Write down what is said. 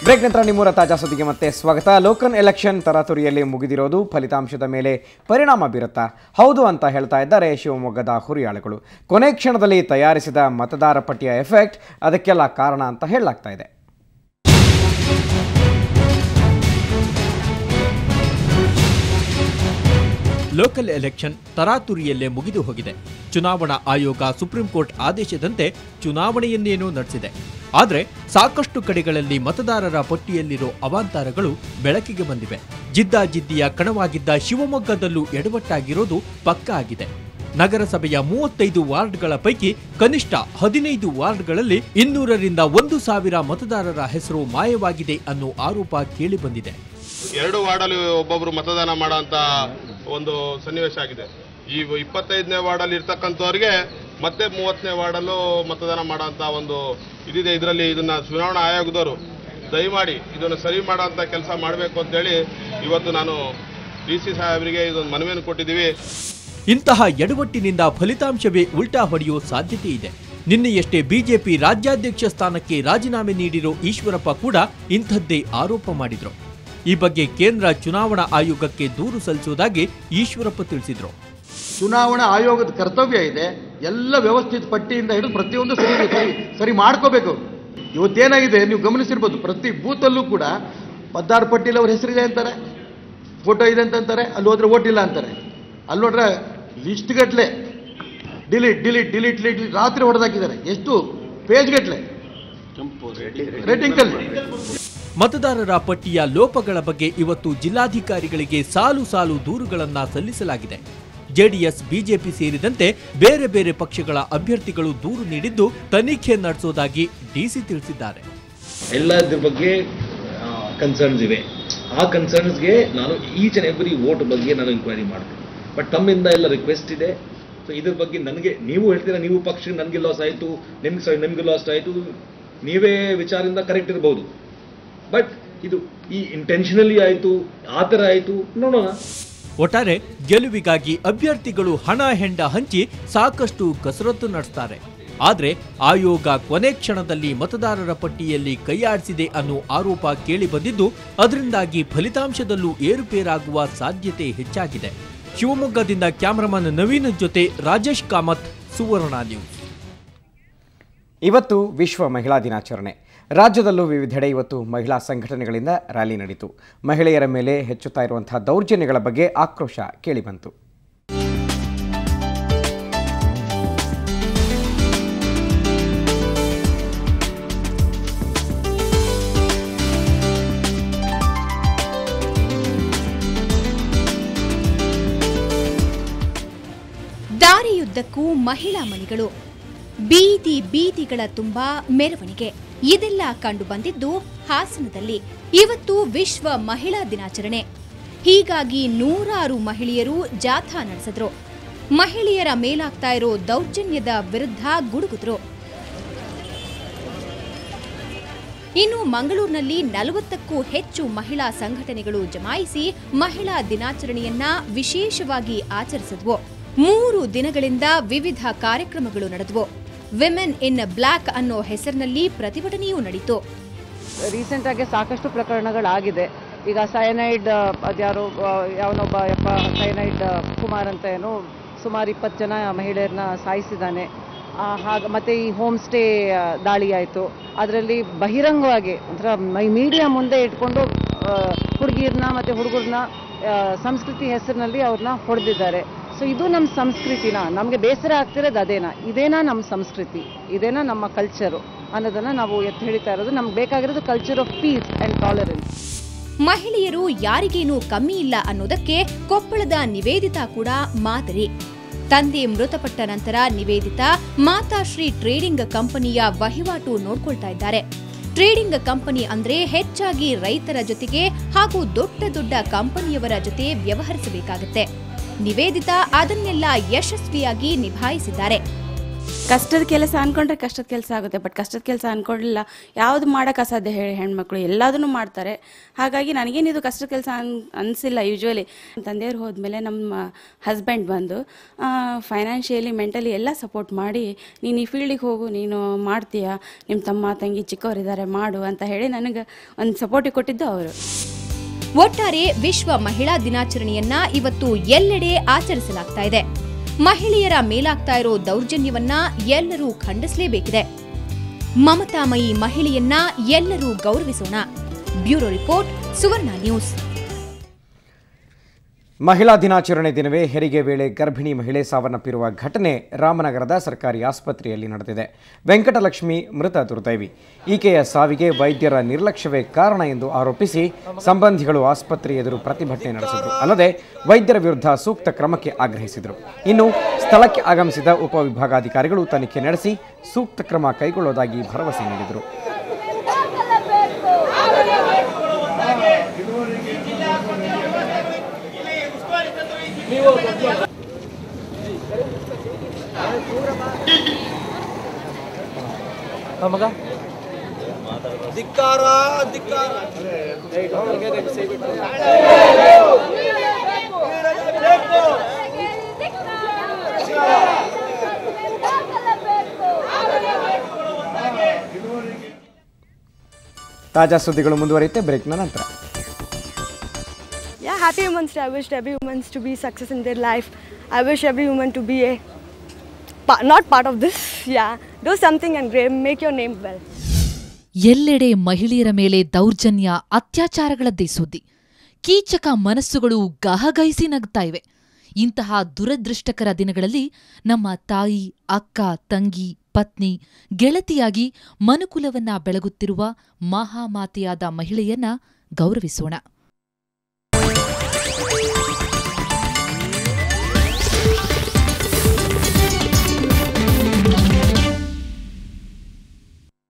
Break ನಂತರ ನಿಮ್ಮೂರ ತಾಜಾ ಸುದ್ದಿಗೆ ಮತ್ತೆ ಸ್ವಾಗತ. ಲೋಕಲ್ ಎಲೆಕ್ಷನ್ ತರಾತುರಿಯಲ್ಲಿ ಮುಗಿದಿರೋದು ಫಲಿತಾಂಶದ ಮೇಲೆ ಪರಿಣಾಮ ಬೀರುತ್ತಾ? ಹೌದು ಅಂತ ಹೇಳ್ತಾ ಇದ್ದಾರೆ ಶಿವಮೊಗ್ಗದ ಹುರಿಯಾಳುಗಳು. ಕೊನೆ ಕ್ಷಣದಲ್ಲಿ ತಯಾರಿಸಿದ ಮತದಾರ ಪಟ್ಟಿಯ ಎಫೆಕ್ಟ್ ಅದಕ್ಕೆಲ್ಲ ಕಾರಣ ಅಂತ ಹೇಳಲಾಗ್ತಾ ಇದೆ. ಲೋಕಲ್ ಎಲೆಕ್ಷನ್ ತರಾತುರಿಯಲ್ಲೇ ಮುಗಿದು ಹೋಗಿದೆ. ಚುನಾವಣಾ ಆಯೋಗ ಸುಪ್ರೀಂ ಕೋರ್ಟ್ ಆದೇಶದಂತೆ ಚುನಾವಣೆಯನ್ನೇನೋ ನಡೆಸಿದೆ. ಆದರೆ ಸಾಕಷ್ಟು ಕಡೆಗಳಲ್ಲಿ ಮತದಾರರ ಪಟ್ಟಿಯಲ್ಲಿರೋ ಅವಾಂತರಗಳು ಬೆಳಕಿಗೆ ಬಂದಿವೆ. ಜಿದ್ದಾಜಿದ್ದಿಯ ಕಣವಾಗಿದ್ದ ಶಿವಮೊಗ್ಗದಲ್ಲೂ ಎಡವಟ್ಟಾಗಿರೋದು ಪಕ್ಕಾ ಆಗಿದೆ. ನಗರಸಭೆಯ 35 ವಾರ್ಡ್ಗಳ ಪೈಕಿ ಕನಿಷ್ಠ 15 ವಾರ್ಡ್ಗಳಲ್ಲಿ 200ರಿಂದ 1000 ಮತದಾರರ ಹೆಸರು ಮಾಯವಾಗಿದೆ ಅನ್ನೋ ಆರೋಪ ಕೇಳಿಬಂದಿದೆ. 2 ವಾರ್ಡಲ್ಲಿ ಒಬ್ಬೊಬ್ರು ಮತದಾನ ಮಾಡೋಂಥ ಒಂದು ಸನ್ನಿವೇಶ ಆಗಿದೆ. ಈ 25ನೇ ವಾರ್ಡಲ್ಲಿ ಇರ್ತಕ್ಕಂಥವ್ರಿಗೆ ಮತ್ತೆ 30ನೇ ವಾರ್ಡಲ್ಲೂ ಮತದಾನ ಮಾಡೋಂಥ ಒಂದು ಇದಿದೆ. ಇದನ್ನ ಚುನಾವಣಾ ಆಯೋಗದವರು ದಯಮಾಡಿ ಇದನ್ನು ಸರಿ ಮಾಡೋಂಥ ಕೆಲಸ ಮಾಡಬೇಕು ಅಂತೇಳಿ ಇವತ್ತು ನಾನು DC ಸಾಹೇಬರಿಗೆ ಇದೊಂದು ಮನವಿಯನ್ನು ಕೊಟ್ಟಿದ್ದೀವಿ. ಇಂತಹ ಎಡವಟ್ಟಿನಿಂದ ಫಲಿತಾಂಶವೇ ಉಲ್ಟಾ ಹೊಡೆಯೋ ಸಾಧ್ಯತೆ ಇದೆ. ನಿನ್ನೆಯಷ್ಟೇ ಬಿಜೆಪಿ ರಾಜ್ಯಾಧ್ಯಕ್ಷ ಸ್ಥಾನಕ್ಕೆ ರಾಜೀನಾಮೆ ನೀಡಿರೋ ಈಶ್ವರಪ್ಪ ಕೂಡ ಇಂಥದ್ದೇ ಆರೋಪ ಮಾಡಿದ್ರು. ಈ ಬಗ್ಗೆ ಕೇಂದ್ರ ಚುನಾವಣಾ ಆಯೋಗಕ್ಕೆ ದೂರು ಸಲ್ಲಿಸುವುದಾಗಿ ಈಶ್ವರಪ್ಪ ತಿಳಿಸಿದ್ರು. ಚುನಾವಣಾ ಆಯೋಗದ ಕರ್ತವ್ಯ ಇದೆ, ಎಲ್ಲ ವ್ಯವಸ್ಥಿತ ಪಟ್ಟಿಯಿಂದ ಹಿಡಿದು ಪ್ರತಿಯೊಂದು ಸರಿ ಮಾಡ್ಕೋಬೇಕು. ಇವತ್ತೇನಾಗಿದೆ ನೀವು ಗಮನಿಸಿರ್ಬೋದು, ಪ್ರತಿ ಬೂತಲ್ಲೂ ಕೂಡ ಮತದಾರ ಪಟ್ಟಿಯಲ್ಲಿ ಅವ್ರ ಹೆಸರಿದೆ ಅಂತಾರೆ, ಫೋಟೋ ಇದೆ ಅಂತಾರೆ, ಅಲ್ಲಿ ಹೋದ್ರೆ ಓಟ್ ಇಲ್ಲ ಅಂತಾರೆ. ಅಲ್ಲಿ ನೋಡ್ರೆ ಲಿಸ್ಟ್ ಗಟ್ಲೆ ಡಿಲೀಟ್ ರಾತ್ರಿ ಹೊಡೆದಾಕಿದ್ದಾರೆ. ಎಷ್ಟು ಪೇಜ್ ಗಟ್ಲೆ ರೇಟಿಂಗ್ ಅಲ್ಲಿ. ಮತದಾರರ ಪಟ್ಟಿಯ ಲೋಪಗಳ ಬಗ್ಗೆ ಇವತ್ತು ಜಿಲ್ಲಾಧಿಕಾರಿಗಳಿಗೆ ಸಾಲು ಸಾಲು ದೂರುಗಳನ್ನ ಸಲ್ಲಿಸಲಾಗಿದೆ. ಜೆಡಿಎಸ್, ಬಿಜೆಪಿ ಸೇರಿದಂತೆ ಬೇರೆ ಬೇರೆ ಪಕ್ಷಗಳ ಅಭ್ಯರ್ಥಿಗಳು ದೂರು ನೀಡಿದ್ದು ತನಿಖೆ ನಡೆಸೋದಾಗಿ ಡಿಸಿ ತಿಳಿಸಿದ್ದಾರೆ. ಎಲ್ಲದ್ರ ಬಗ್ಗೆ ಕನ್ಸರ್ನ್ಸ್ ಇವೆ. ಆ ಕನ್ಸರ್ನ್ಸ್ಗೆ ನಾನು ಈಚ್ ಅಂಡ್ ಎವ್ರಿ ವೋಟ್ ಬಗ್ಗೆ ನಾನು ಇನ್ಕ್ವೈರಿ ಮಾಡ್ತೀನಿ. ಬಟ್ ತಮ್ಮಿಂದ ಎಲ್ಲ ರಿಕ್ವೆಸ್ಟ್ ಇದೆ. ಸೊ ಇದ್ರ ಬಗ್ಗೆ ನನಗೆ ನೀವು ಹೇಳ್ತೀರಾ, ನೀವು ಪಕ್ಷ ನನಗೆ ಲಾಸ್ ಆಯಿತು, ನಿಮ್ಗೆ ಲಾಸ್ ಆಯಿತು, ನೀವೇ ವಿಚಾರದಿಂದ ಕರೆಕ್ಟ್ ಇರ್ಬೋದು. ಬಟ್ ಇದು ಈ ಇಂಟೆನ್ಷನಲಿ ಆಯಿತು, ಆ ಥರ ಆಯಿತು, ನೋಡೋಣ. ಒಟ್ಟಾರೆ ಗೆಲುವಿಗಾಗಿ ಅಭ್ಯರ್ಥಿಗಳು ಹಣ ಹೆಂಡ ಹಂಚಿ ಸಾಕಷ್ಟು ಕಸರತ್ತು ನಡೆಸ್ತಾರೆ. ಆದರೆ ಆಯೋಗ ಕೊನೆ ಕ್ಷಣದಲ್ಲಿ ಮತದಾರರ ಪಟ್ಟಿಯಲ್ಲಿ ಕೈಯಾಡಿಸಿದೆ ಅನ್ನೋ ಆರೋಪ ಕೇಳಿಬಂದಿದ್ದು, ಅದರಿಂದಾಗಿ ಫಲಿತಾಂಶದಲ್ಲೂ ಏರುಪೇರಾಗುವ ಸಾಧ್ಯತೆ ಹೆಚ್ಚಾಗಿದೆ. ಶಿವಮೊಗ್ಗದಿಂದ ಕ್ಯಾಮರಾಮನ್ ನವೀನ್ ಜೊತೆ ರಾಜೇಶ್ ಕಾಮತ್, ಸುವರ್ಣ ನ್ಯೂಸ್. ಇವತ್ತು ವಿಶ್ವ ಮಹಿಳಾ ದಿನಾಚರಣೆ. ರಾಜ್ಯದಲ್ಲೂ ವಿವಿಧೆಡೆ ಇವತ್ತು ಮಹಿಳಾ ಸಂಘಟನೆಗಳಿಂದ ರ್ಯಾಲಿ ನಡೆಯಿತು. ಮಹಿಳೆಯರ ಮೇಲೆ ಹೆಚ್ಚುತ್ತಾ ಇರುವಂತಹ ದೌರ್ಜನ್ಯಗಳ ಬಗ್ಗೆ ಆಕ್ರೋಶ ಕೇಳಿಬಂತು. ದಾರಿಯುದ್ದಕ್ಕೂ ಮಹಿಳಾ ಮಣಿಗಳು, ಬೀದಿ ಬೀದಿಗಳ ತುಂಬಾ ಮೆರವಣಿಗೆ, ಇದೆಲ್ಲ ಕಂಡು ಬಂದಿದ್ದು ಹಾಸನದಲ್ಲಿ. ಇವತ್ತು ವಿಶ್ವ ಮಹಿಳಾ ದಿನಾಚರಣೆ. ಹೀಗಾಗಿ ನೂರಾರು ಮಹಿಳೆಯರು ಜಾಥಾ ನಡೆಸಿದ್ರು. ಮಹಿಳೆಯರ ಮೇಲಾಗ್ತಾ ಇರೋ ದೌರ್ಜನ್ಯದ ವಿರುದ್ಧ ಗುಡುಗಿದ್ರು. ಇನ್ನು ಮಂಗಳೂರಿನಲ್ಲಿ 40ಕ್ಕೂ ಹೆಚ್ಚು ಮಹಿಳಾ ಸಂಘಟನೆಗಳು ಜಮಾಯಿಸಿ ಮಹಿಳಾ ದಿನಾಚರಣೆಯನ್ನ ವಿಶೇಷವಾಗಿ ಆಚರಿಸಿದ್ವು. 3 ದಿನಗಳಿಂದ ವಿವಿಧ ಕಾರ್ಯಕ್ರಮಗಳು ನಡೆದವು. ವಿಮೆನ್ ಇನ್ ಬ್ಲ್ಯಾಕ್ ಅನ್ನೋ ಹೆಸರಿನಲ್ಲಿ ಪ್ರತಿಭಟನೆಯೂ ನಡೆಯಿತು. ರೀಸೆಂಟ್ ಆಗಿ ಸಾಕಷ್ಟು ಪ್ರಕರಣಗಳಾಗಿದೆ. ಈಗ ಸೈನೈಡ್ ಅದ್ಯಾರೋ ಯಾವನೊಬ್ಬ ಸೈನೈಡ್ ಕುಮಾರ್ ಅಂತ ಏನೋ ಸುಮಾರು 20 ಜನ ಮಹಿಳೆಯರನ್ನ ಸಾಯಿಸಿದ್ದಾನೆ. ಮತ್ತೆ ಈ ಹೋಮ್ ಸ್ಟೇ ದಾಳಿ ಆಯಿತು. ಅದರಲ್ಲಿ ಬಹಿರಂಗವಾಗಿ ಒಂಥರ ಮೀಡಿಯಾ ಮುಂದೆ ಇಟ್ಕೊಂಡು ಹುಡುಗಿಯರನ್ನ ಮತ್ತು ಹುಡುಗರನ್ನ ಸಂಸ್ಕೃತಿ ಹೆಸರಿನಲ್ಲಿ ಅವ್ರನ್ನ ಹೊಡೆದಿದ್ದಾರೆ. ಸೊ ಇದು ನಮ್ಮ ಸಂಸ್ಕೃತಿನ, ನಮಗೆ ಬೇಸರ ಆಗ್ತಿರೋದು ಅದೇನಾ, ಇದೇನಾ ನಮ್ಮ ಸಂಸ್ಕೃತಿ, ಇದೇನಾ ನಮ್ಮ ಕಲ್ಚರು ಅನ್ನೋದನ್ನ ನಾವು ಎತ್ತಿ ಹೇಳ್ತಾ ಇರೋದು. ನಮ್ಗೆ ಬೇಕಾಗಿರೋದು culture of piece and tolerance. ಮಹಿಳೆಯರು ಯಾರಿಗೇನೂ ಕಮ್ಮಿ ಇಲ್ಲ ಅನ್ನೋದಕ್ಕೆ ಕೊಪ್ಪಳದ ನಿವೇದಿತಾ ಕೂಡ ಮಾದರಿ. ತಂದೆ ಮೃತಪಟ್ಟ ನಂತರ ನಿವೇದಿತಾ ಮಾತಾಶ್ರೀ ಟ್ರೇಡಿಂಗ್ ಕಂಪನಿಯ ವಹಿವಾಟು ನೋಡ್ಕೊಳ್ತಾ ಇದ್ದಾರೆ. ಟ್ರೇಡಿಂಗ್ ಕಂಪನಿ ಅಂದ್ರೆ ಹೆಚ್ಚಾಗಿ ರೈತರ ಜೊತೆಗೆ ಹಾಗೂ ದೊಡ್ಡ ದೊಡ್ಡ ಕಂಪನಿಯವರ ಜೊತೆ ವ್ಯವಹರಿಸಬೇಕಾಗುತ್ತೆ. ನಿವೇದಿತಾ ಅದನ್ನೆಲ್ಲ ಯಶಸ್ವಿಯಾಗಿ ನಿಭಾಯಿಸಿದ್ದಾರೆ. ಕಷ್ಟದ ಕೆಲಸ ಅಂದ್ಕೊಂಡ್ರೆ ಕಷ್ಟದ ಕೆಲಸ ಆಗುತ್ತೆ, ಬಟ್ ಕಷ್ಟದ ಕೆಲಸ ಅಂದ್ಕೊಳ್ಳಿಲ್ಲ ಯಾವುದು ಮಾಡೋಕ್ಕೆ ಅಸಾಧ್ಯ ಹೇಳಿ, ಹೆಣ್ಮಕ್ಳು ಎಲ್ಲದನ್ನೂ ಮಾಡ್ತಾರೆ. ಹಾಗಾಗಿ ನನಗೇನಿದು ಕಷ್ಟದ ಕೆಲಸ ಅನಿಸಿಲ್ಲ. ಯೂಶ್ವಲಿ ತಂದೆಯವ್ರು ಹೋದ್ಮೇಲೆ ನಮ್ಮ ಹಸ್ಬೆಂಡ್ ಬಂದು ಫೈನಾನ್ಷಿಯಲಿ ಮೆಂಟಲಿ ಎಲ್ಲ ಸಪೋರ್ಟ್ ಮಾಡಿ, ನೀನು ಈ ಫೀಲ್ಡಿಗೆ ಹೋಗು, ನೀನು ಮಾಡ್ತೀಯಾ, ನಿಮ್ಮ ತಮ್ಮ ತಂಗಿ ಚಿಕ್ಕವರಿದ್ದಾರೆ ಮಾಡು ಅಂತ ಹೇಳಿ ನನಗೆ ಒಂದು ಸಪೋರ್ಟಿಗೆ ಕೊಟ್ಟಿದ್ದು ಅವರು. ಒಟ್ಟಾರೆ ವಿಶ್ವ ಮಹಿಳಾ ದಿನಾಚರಣೆಯನ್ನ ಇವತ್ತು ಎಲ್ಲೆಡೆ ಆಚರಿಸಲಾಗ್ತಾ ಇದೆ. ಮಹಿಳೆಯರ ಮೇಲಾಗ್ತಾ ಇರೋ ದೌರ್ಜನ್ಯವನ್ನ ಎಲ್ಲರೂ ಖಂಡಿಸಲೇಬೇಕಿದೆ. ಮಮತಾಮಯಿ ಮಹಿಳೆಯನ್ನ ಎಲ್ಲರೂ ಗೌರವಿಸೋಣ. ಬ್ಯೂರೋ ರಿಪೋರ್ಟ್, ಸುವರ್ಣ ನ್ಯೂಸ್. ಮಹಿಳಾ ದಿನಾಚರಣೆ ದಿನವೇ ಹೆರಿಗೆ ವೇಳೆ ಗರ್ಭಿಣಿ ಮಹಿಳೆ ಸಾವನ್ನಪ್ಪಿರುವ ಘಟನೆ ರಾಮನಗರದ ಸರ್ಕಾರಿ ಆಸ್ಪತ್ರೆಯಲ್ಲಿ ನಡೆದಿದೆ. ವೆಂಕಟಲಕ್ಷ್ಮಿ ಮೃತ ದುರ್ದೈವಿ. ಈಕೆಯ ಸಾವಿಗೆ ವೈದ್ಯರ ನಿರ್ಲಕ್ಷ್ಯವೇ ಕಾರಣ ಎಂದು ಆರೋಪಿಸಿ ಸಂಬಂಧಿಗಳು ಆಸ್ಪತ್ರೆ ಎದುರು ಪ್ರತಿಭಟನೆ ನಡೆಸಿದರು. ಅಲ್ಲದೆ ವೈದ್ಯರ ವಿರುದ್ಧ ಸೂಕ್ತ ಕ್ರಮಕ್ಕೆ ಆಗ್ರಹಿಸಿದರು. ಇನ್ನು ಸ್ಥಳಕ್ಕೆ ಆಗಮಿಸಿದ ಉಪವಿಭಾಗಾಧಿಕಾರಿಗಳು ತನಿಖೆ ನಡೆಸಿ ಸೂಕ್ತ ಕ್ರಮ ಕೈಗೊಳ್ಳುವುದಾಗಿ ಭರವಸೆ ನೀಡಿದರು. ತಾಜಾ ಸುದ್ದಿಗಳು ಮುಂದುವರಿಯುತ್ತೆ ಬ್ರೇಕ್ನ ನಂತರ. Yeah, happy Women's Day. I wish every woman to be success in their life. I wish every woman to be not part of this. Yeah, do something and make your name well. ಎಲ್ಲೆಡೆ ಮಹಿಳೆಯರ ಮೇಲೆ ದೌರ್ಜನ್ಯ, ಅತ್ಯಾಚಾರಗಳದ್ದೇ ಸುದ್ದಿ. ಕೀಚಕ ಮನಸ್ಸುಗಳು ಗಹಗಹಿಸಿ ನಗ್ತಾ ಇವೆ. ಇಂತಹ ದುರದೃಷ್ಟಕರ ದಿನಗಳಲ್ಲಿ ನಮ್ಮ ತಾಯಿ, ಅಕ್ಕ, ತಂಗಿ, ಪತ್ನಿ, ಗೆಳತಿಯಾಗಿ ಮನುಕುಲವನ್ನ ಬೆಳಗುತ್ತಿರುವ ಮಹಾಮಾತೆಯಾದ ಮಹಿಳೆಯನ್ನ ಗೌರವಿಸೋಣ.